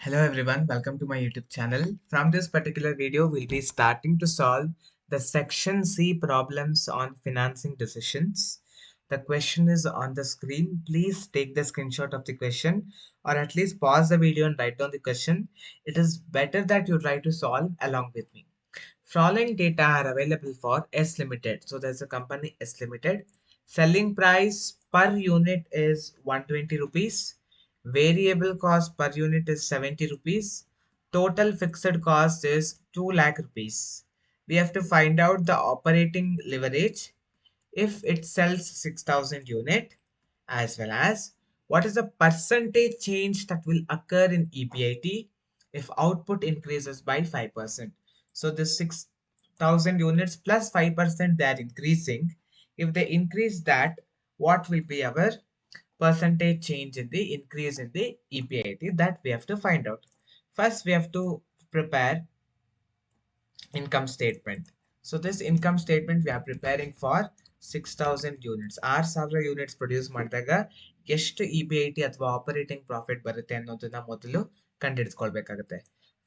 Hello everyone, welcome to my YouTube channel. From this particular video, we'll be starting to solve the section C problems on financing decisions. The question is on the screen. Please take the screenshot of the question or at least pause the video and write down the question. It is better that you try to solve along with me. Following data are available for S Limited. So there's a company S Limited. Selling price per unit is 120 rupees. Variable cost per unit is 70 rupees. Total fixed cost is 2 lakh rupees. We have to find out the operating leverage if it sells 6,000 unit, as well as what is the percentage change that will occur in EBIT if output increases by 5%. So this 6,000 units plus 5% they are increasing. If they increase that, what will be our percentage change in the increase in the EBIT? That we have to find out. First, we have to prepare income statement. So this income statement we are preparing for 6,000 units. 6,000 units produce ಮಾಡಿದಾಗ ಎಷ್ಟು EBIT ಅಥವಾ operating profit ಬರುತ್ತೆ ಅನ್ನೋದನ್ನ ಮೊದಲು ಕಂಡುಹಿಡಿದುಕೊಳ್ಳಬೇಕಾಗುತ್ತೆ.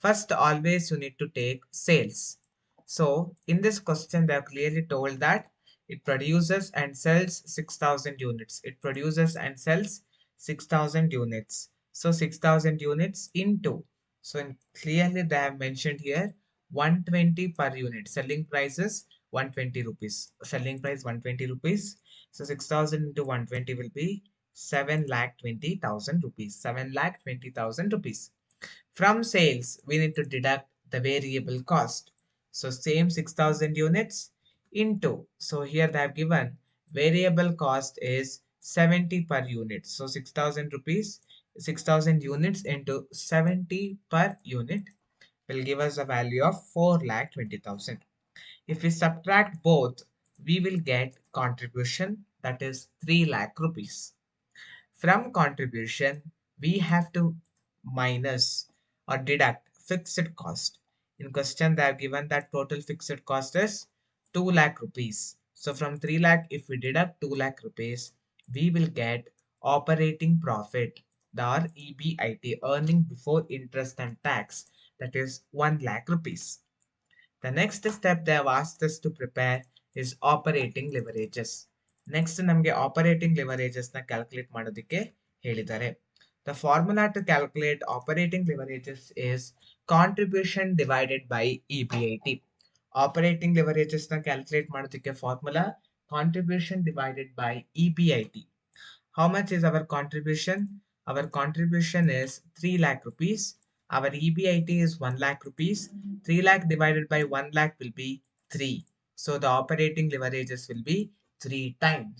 First, always you need to take sales. So in this question they have clearly told that it produces and sells 6,000 units. It produces and sells 6,000 units. So 6,000 units into, so clearly they have mentioned here 120 per unit. Selling price is 120 rupees. Selling price 120 rupees. So 6,000 into 120 will be 7,20,000 rupees. 7,20,000 rupees. From sales, we need to deduct the variable cost. So same 6,000 units into, so here they have given variable cost is 70 per unit. So 6,000 rupees, 6,000 units into 70 per unit will give us a value of 4,20,000. If we subtract both, we will get contribution, that is 3 lakh rupees. From contribution, we have to minus or deduct fixed cost. In question, they have given that total fixed cost is 2 lakh rupees. So from 3 lakh, if we deduct 2 lakh rupees, we will get operating profit, or EBIT, earning before interest and tax, that is 1 lakh rupees. The next step they have asked us to prepare is operating leverages. Next ನಮಗೆ operating leverages ನ calculate ಮಾಡೋದಕ್ಕೆ ಹೇಳಿದ್ದಾರೆ. The formula to calculate operating leverages is contribution divided by EBIT. Operating leverages ನ calculate ಮಾಡೋದಕ್ಕೆ formula contribution divided by EBIT. How much is our contribution? Our contribution is 3 lakh rupees. Our EBIT is 1 lakh rupees. 3 lakh divided by 1 lakh will be 3. So the operating leverages will be 3 times.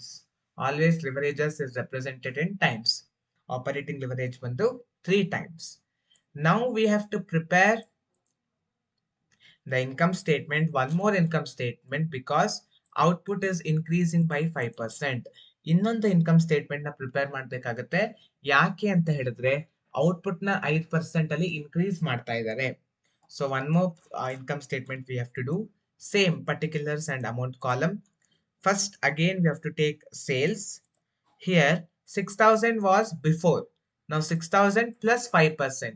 Always leverages is represented in times. Operating leverage ಬಂದು 3 times. Now we have to prepare the income statement, one more income statement, because output is increasing by 5%. ಇನ್ನೊಂದು income statement ನ prepare ಮಾಡಬೇಕಾಗತ್ತೆ. ಯಾಕೆ ಅಂತ ಹೇಳಿದ್ರೆ output ನ 5% ಅಲ್ಲಿ increase ಮಾಡ್ತಾ ಇದ್ದಾರೆ. So one more income statement we have to do. Same particulars and amount column. First again we have to take sales. Here 6,000 was before. Now 6,000 plus 5%.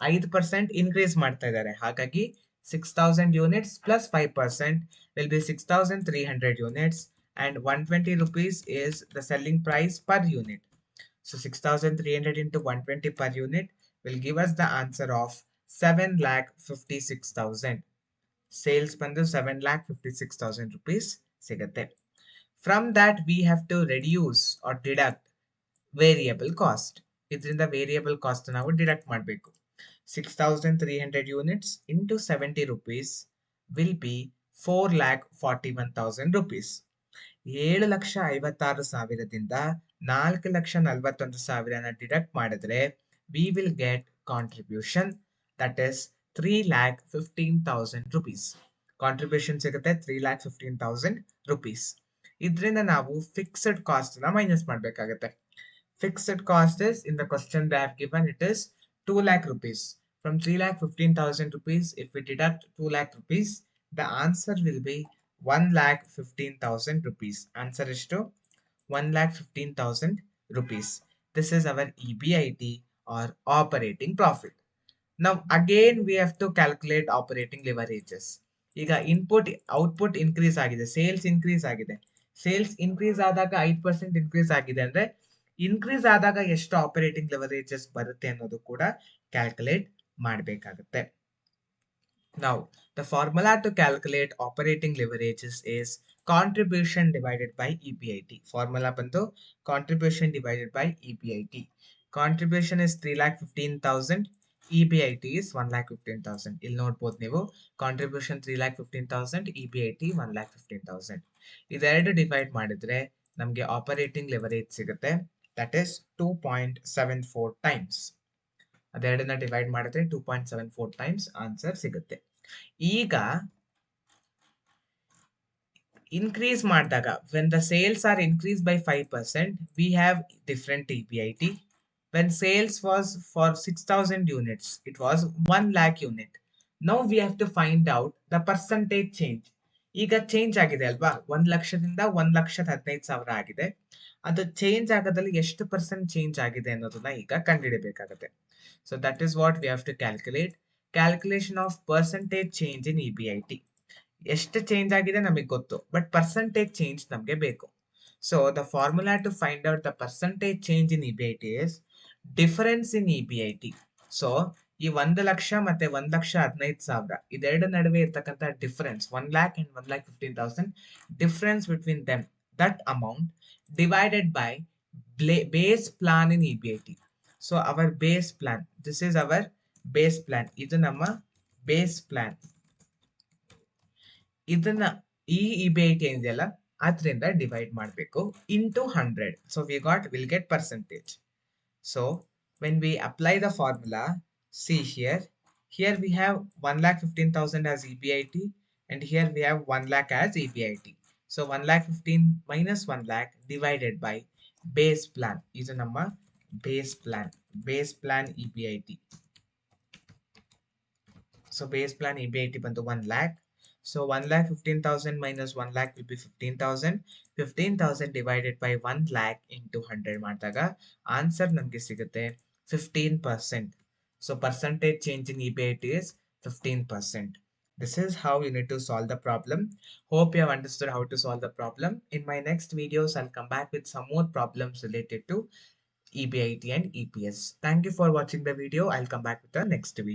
5% increase ಮಾಡ್ತಾ ಇದ್ದಾರೆ. ಹಾಗಾಗಿ 6,000 units plus 5% will be 6,300 units, and 120 rupees is the selling price per unit. So 6,300 into 120 per unit will give us the answer of 7,56,000. Sales ಬಂದು 7,56,000 rupees ಸಿಗುತ್ತೆ. From that we have to reduce or deduct variable cost. ಇದರಿಂದ variable cost ನಾವು deduct ಮಾಡಬೇಕು. 6,300 units into 70 rupees will be 4,41,000 rupees. 7,56,000ದಿಂದ 4,41,000ನ deduct ಮಾಡಿದ್ರೆ we will get contribution, that is 3,15,000 rupees. Contribution ಸಿಗುತ್ತೆ 3,15,000 rupees. ಇದರಿಂದ ನಾವು fixed cost ನ minus ಮಾಡಬೇಕಾಗುತ್ತೆ. Fixed cost is, in the question they have given, it is 2 lakh rupees. From 3,15,000 rupees, if we deduct 2 lakh rupees, the answer will be 1,15,000 rupees. Answer is to 1,15,000 rupees. This is our EBIT or operating profit. Now again we have to calculate operating leverages. ಈಗ input output increase ಆಗಿದೆ, sales increase ಆಗಿದೆ. Sales increase ಆದಾಗ 5% increase ಆಗಿದೆ ಅಂದ್ರೆ increase ಆದಾಗ ಎಷ್ಟು operating ಲೆವರೇಜಸ್ ಬರುತ್ತೆ ಅನ್ನೋದು ಕೂಡ ಕ್ಯಾಲ್ಕುಲೇಟ್ ಮಾಡಬೇಕಾಗುತ್ತೆ. Now, the formula to calculate operating leverages is contribution divided by EBIT. Formula bantu contribution divided by EBIT. Contribution is 3,15,000. EBIT is 1,15,000. You'll note both ನೀವು contribution 3,15,000, EBIT 1,15,000. ಇದೆರಡು ಡಿವೈಡ್ ಮಾಡಿದ್ರೆ ನಮಗೆ ಆಪರೇಟಿಂಗ್ ಲೆವರೇಜ್ ಸಿಗುತ್ತೆ. That is 2.74 times. ಅದೆರಡನ್ನ divide ಮಾಡಿದ್ರೆ 2.74 times answer ಸಿಗುತ್ತೆ. ಈಗ increase ಮಾಡಿದಾಗ when the sales are increased by 5%, we have different EBIT. When sales was for 6,000 units, it was 1 lakh unit. Now we have to find out the percentage change. ಈಗ change ಆಗಿದೆ ಅಲ್ವಾ, 1 ಲಕ್ಷದಿಂದ 1,15,000 ಆಗಿದೆ. ಅದು change ಆಗೋದ್ರಲ್ಲಿ ಎಷ್ಟು percent change ಆಗಿದೆ ಅನ್ನೋದನ್ನ ಈಗ ಕಂಡುಹಿಡಬೇಕಾಗುತ್ತೆ. So that is what we have to calculate. Calculation of percentage change in EBIT. ಎಷ್ಟು ಚೇಂಜ್ ಆಗಿದೆ ನಮಗೆ ಗೊತ್ತು, ಬಟ್ ಪರ್ಸೆಂಟೇಜ್ ಚೇಂಜ್ ನಮಗೆ ಬೇಕು. So the formula to find out the percentage change in EBIT is difference in EBIT. ಸೊ ಈ 1 ಲಕ್ಷ ಮತ್ತೆ 1,15,000 ಇದೆರಡು ನಡುವೆ ಇರ್ತಕ್ಕಂಥ difference 1 lakh and 1,15,000 difference between them, that amount divided by base plan in EBIT. So our base plan, this is our base plan, ಇದು ನಮ್ಮ base plan. ಇದನ್ನ ಈ EBIT ಏನಿದೆಯಲ್ಲ ಅದರಿಂದ ಡಿವೈಡ್ ಮಾಡಬೇಕು into 100. So will get percentage. So when we apply the formula, see here we have 1,15,000 as EBIT and here we have 1 lakh as EBIT. So 1,15,000 minus 1 lakh divided by base plan. This is our base plan EBIT. So base plan EBIT bantu 1 lakh. So 1,15,000 minus 1 lakh will be 15,000. 15,000 divided by 1 lakh into 100 ಮಾಡಿದಾಗ answer ನಮಗೆ ಸಿಗುತ್ತೆ 15%. So percentage change in EBIT is 15%. This is how you need to solve the problem. Hope you have understood how to solve the problem. In my next videos, I'll come back with some more problems related to EBIT and EPS. Thank you for watching the video. I'll come back with the next video.